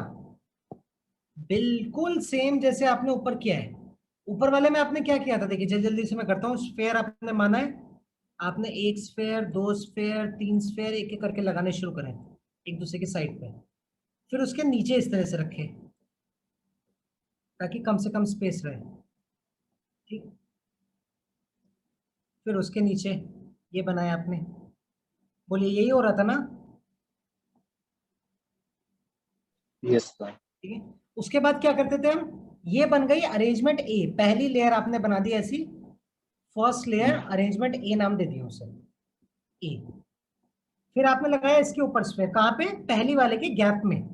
बिल्कुल सेम जैसे आपने ऊपर किया है। ऊपर वाले में आपने क्या किया था, देखिए जल्दी जल्दी से मैं करता हूँ। स्फेयर आपने माना है, आपने एक स्फेयर, दो स्फेयर, तीन स्फेयर एक एक करके लगाने शुरू करें एक दूसरे के साइड पे। फिर उसके नीचे इस तरह से रखे ताकि कम से कम स्पेस रहे। ठीक, फिर उसके नीचे ये बनाया आपने। बोलिए यही हो रहा था ना? यस सर ठीक है, उसके बाद क्या करते थे हम, ये बन गई अरेंजमेंट ए। पहली लेयर आपने बना दी ऐसी, फर्स्ट लेयर अरेंजमेंट ए नाम दे दिया उसे, ए। फिर आपने लगाया इसके ऊपर स्फेयर, कहाँ पे? पहली वाले के गैप में,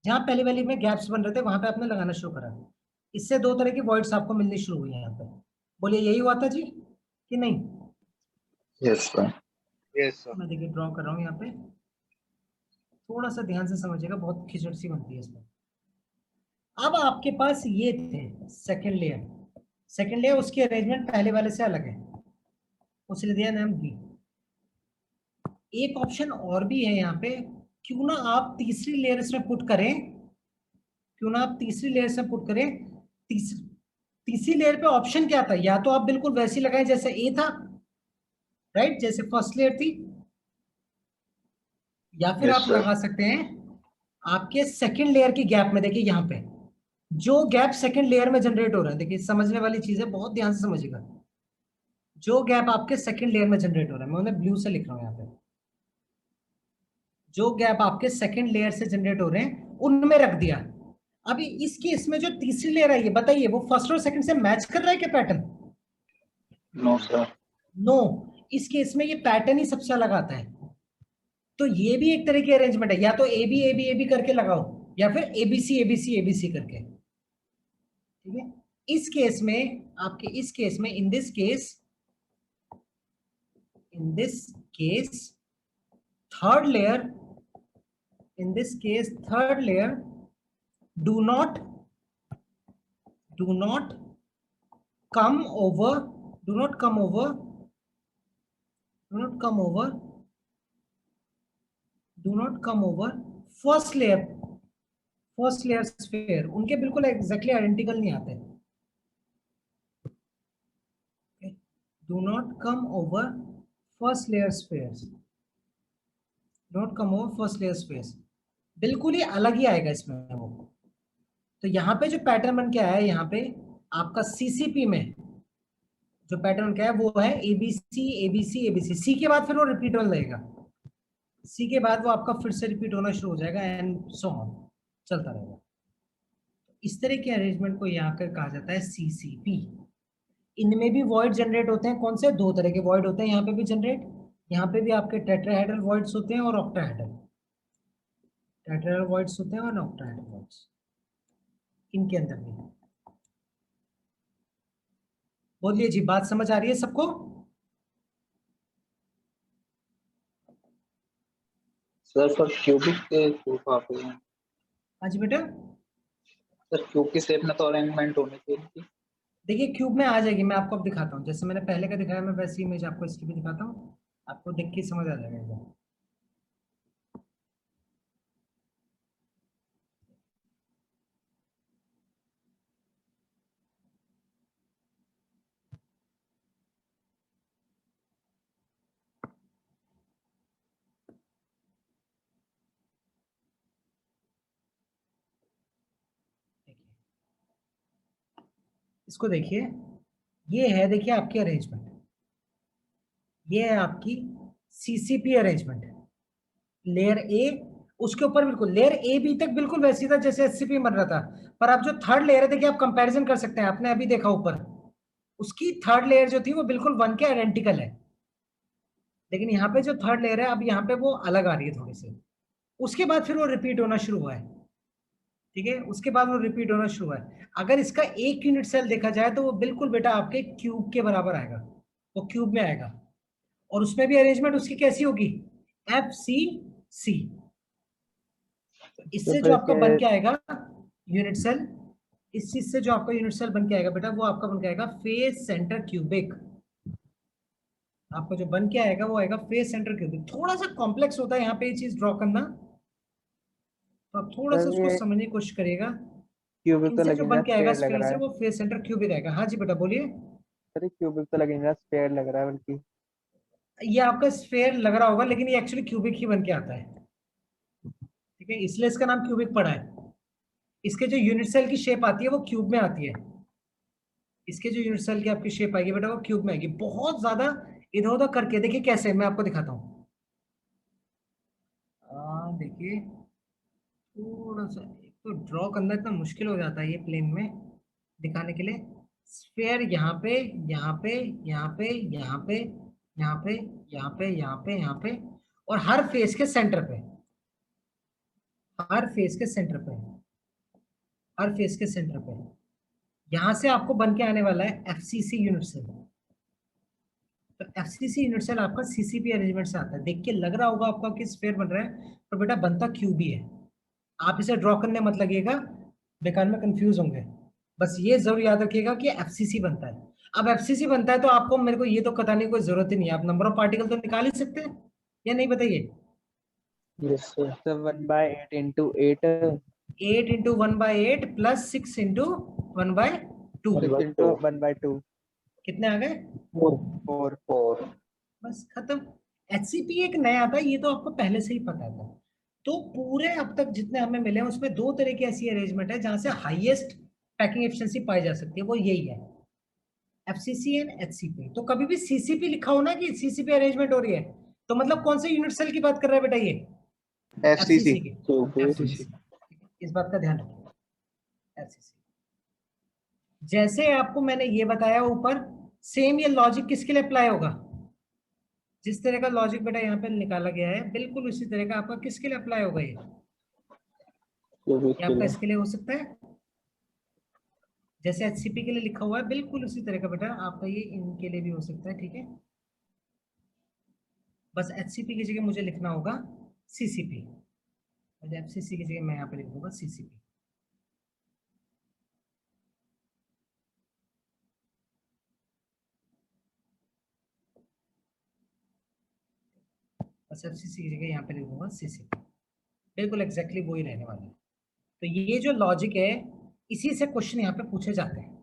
जहां पहली वाली में गैप्स बन रहे थे वहां पे आपने लगाना शुरू करा। इससे दो तरह की वॉइड्स आपको मिलनी शुरू हुई यहाँ पे। बोलिए यही हुआ था जी कि नहीं? Yes sir Yes, sir. मैं देखिए ड्रॉ कर रहा हूँ यहाँ पे, थोड़ा सा ध्यान से समझिएगा, बहुत खिचड़ सी बनती है इसमें। अब आपके पास ये थे सेकंड लेयर, उसकी अरेंजमेंट पहले वाले से अलग है, उसे दिया नाम बी। एक ऑप्शन और भी है यहाँ पे, क्यों ना आप तीसरी लेयर इसमें पुट करें, तीसरी लेयर पे ऑप्शन क्या था, या तो आप बिल्कुल वैसी लगाएं जैसे ए था, राइट, जैसे फर्स्ट लेयर थी, या फिर यस आप सर लगा सकते हैं आपके सेकंड लेयर की गैप में। देखिए यहाँ पे जो गैप सेकंड लेयर में जनरेट हो रहा है, देखिए समझने वाली चीज है, बहुत ध्यान से समझिएगा। जो गैप आपके सेकंड लेयर में जनरेट हो रहा है, मैं उन्हें ब्लू से लिख रहा हूं यहाँ पे, जो गैप आपके सेकंड लेयर से जनरेट हो रहे हैं उनमें रख दिया। अभी इस केस में जो तीसरी लेयर है, ये बताइए वो फर्स्ट और सेकंड से मैच कर रहा है क्या पैटर्न? नो सर नो, इस केस में ये पैटर्न ही सबसे अलग आता है। तो ये भी एक तरह की अरेंजमेंट है, या तो A B A B A B करके लगाओ, या फिर एबीसी एबीसी एबीसी करके। ठीक है, इस केस में आपके, इस केस में in this case third layer do not come over first layer sphere. उनके बिल्कुल एग्जैक्टली आइडेंटिकल नहीं आते। Do not come over first layer spheres, बिल्कुल ही अलग ही आएगा इसमें वो। तो यहाँ पे जो पैटर्न बन के आया है, यहाँ पे आपका सीसीपी में जो पैटर्न क्या है वो है एबीसी एबीसी एबीसी। सी के बाद फिर वो रिपीट होने लगेगा, सी के बाद वो आपका फिर से रिपीट होना शुरू हो जाएगा एंड सो ऑन, चलता रहेगा। इस तरह के अरेंजमेंट को यहाँ कर कहा जाता है सीसीपी। इनमें भी वॉइड जनरेट होते हैं, कौन से? दो तरह के वॉइड होते हैं यहाँ पे भी जनरेट, यहाँ पे भी आपके टेट्राहेड्रल वॉइड्स होते हैं और ऑक्टाहेड्रल, टेट्राहेड्रल वॉइड्स होते हैं और ऑक्टाहेड्रल वॉइड्स, इनके अंदर भी। बोलिए जी, बात समझ आ रही है सबको? सर फॉर क्यूबिक के प्रूफ आप हैं हाँ जी बेटा। सर, क्यूब की शेप में तो अरेंजमेंट होनी चाहिए। देखिए क्यूब में आ जाएगी, मैं आपको अब दिखाता हूँ, जैसे मैंने पहले का दिखाया मैं वैसी इमेज आपको इसकी भी दिखाता हूँ, आपको देख के समझ आ जाएगा। इसको देखिए, ये है, देखिए आपकी अरेंजमेंट, ये है आपकी सीसीपी अरेंजमेंट। लेयर ए, उसके ऊपर बिल्कुल लेयर ए बी तक बिल्कुल वैसी था जैसे एससीपी बन रहा था, पर आप जो थर्ड लेयर है, देखिए आप कंपैरिजन कर सकते हैं, आपने अभी देखा ऊपर, उसकी थर्ड लेयर जो थी वो बिल्कुल वन के आइडेंटिकल है, लेकिन यहाँ पे जो थर्ड लेयर है अब यहाँ पे वो अलग आ रही है थोड़ी सी। उसके बाद फिर वो रिपीट होना शुरू हुआ है, ठीक है, उसके बाद वो रिपीट होना शुरू हुआ है। अगर इसका एक यूनिट सेल देखा जाए तो वो बिल्कुल बेटा आपके क्यूब के बराबर आएगा, वो क्यूब में आएगा, और उसमें भी अरेंजमेंट उसकी कैसी होगी? एफ सी सी। इससे जो आपका बन के आएगा यूनिट सेल, इस चीज से जो आपका यूनिट सेल बन के आएगा बेटा, वो आपका बन के आएगा फेस सेंटर क्यूबिक। आपका जो बन के आएगा वो आएगा फेस सेंटर क्यूबिक। थोड़ा सा कॉम्प्लेक्स होता है यहाँ पे ये चीज ड्रॉ करना, तो आप थोड़ा सा उसको समझने की कोशिश करिएगा। क्यूबिक तो इनसे जो बन के आएगा लगेगा, स्फीयर से वो फेस सेंटर क्यूबिक आएगा। हाँ जी बेटा बोलिए। सर क्यूबिक तो लगेगा, स्फीयर लग रहा है बल्कि। ये आपका स्फीयर लग रहा होगा लेकिन ये एक्चुअली क्यूबिक ही बन के आता है, ठीक है, इसलिए इसका नाम क्यूबिक पड़ा है। इसके जो यूनिट सेल की शेप आती है वो क्यूब में आती है, इसके जो यूनिट सेल की आपकी शेप आएगी बेटा वो क्यूब में आएगी। बहुत ज्यादा इधर उधर करके देखिए कैसे, मैं आपको दिखाता हूँ। देखिए थोड़ा सा, एक तो ड्रॉ करना इतना मुश्किल हो जाता है ये प्लेन में दिखाने के लिए। स्फीयर यहाँ पे यहाँ पे यहाँ पे यहाँ पे यहाँ पे यहाँ पे यहाँ पे यहाँ पे, और हर फेस के सेंटर पे, हर फेस के सेंटर पे, हर फेस के सेंटर पे यहां से आपको बन के आने वाला है एफसीसी यूनिट सेल। तो एफसीसी यूनिट सेल आपका सीसीपी अरेंजमेंट से आता है। देख के लग रहा होगा आपका कि स्फीयर बन रहा है, पर बेटा बनता क्यूब ही है। आप इसे ड्रॉ करने मत लगिएगा, बेकार में कंफ्यूज होंगे। बस ये जरूर याद रखिएगा कि एफसीसी बनता है। अब एफसीसी बनता है तो आपको मेरे को ये तो बताने की कोई जरूरत ही नहीं है, आप नंबर ऑफ पार्टिकल तो निकाल ही सकते हैं या नहीं, बताइए। Yes sir. तो 1/8 into 8 8 into 1/8 plus 6 into 1/2, 6 into 1/2 कितने आ गए? 4। बस खत्म। एचसीपी एक नया आता है, ये तो आपको पहले से ही पता था। तो पूरे अब तक जितने हमें मिले हैं उसमें दो तरह की ऐसी अरेंजमेंट है जहां से हाईएस्ट पैकिंग एफिशिएंसी पाई जा सकती है, वो यही है, एफसीसी एंड एचसीपी। तो कभी भी सीसीपी लिखा हो ना कि सीसीपी अरेंजमेंट हो रही है, तो मतलब कौन से यूनिट सेल की बात कर रहा है बेटा ये? एफसीसी की। FCC। इस बात का ध्यान रखिए, एफसीसी। जैसे आपको मैंने ये बताया ऊपर, सेम ये लॉजिक किसके लिए अप्लाई होगा? जिस तरह का लॉजिक बेटा यहाँ पे निकाला गया है बिल्कुल उसी तरह का आपका किसके लिए अप्लाई होगा? ये आपका इसके लिए हो सकता है, जैसे एचसीपी के लिए लिखा हुआ है बिल्कुल उसी तरह का बेटा आपका ये इनके लिए भी हो सकता है, ठीक है। बस एचसीपी की जगह मुझे लिखना होगा सीसीपी, और एफसीसी की जगह मैं यहाँ पे लिख दूंगा सीसीपी। बस एफसीसी की जगह यहाँ पे लिख दूंगा सीसीपी, बिल्कुल एग्जैक्टली वो ही रहने वाला है। तो ये जो लॉजिक है इसी से क्वेश्चन यहाँ पे पूछे जाते हैं।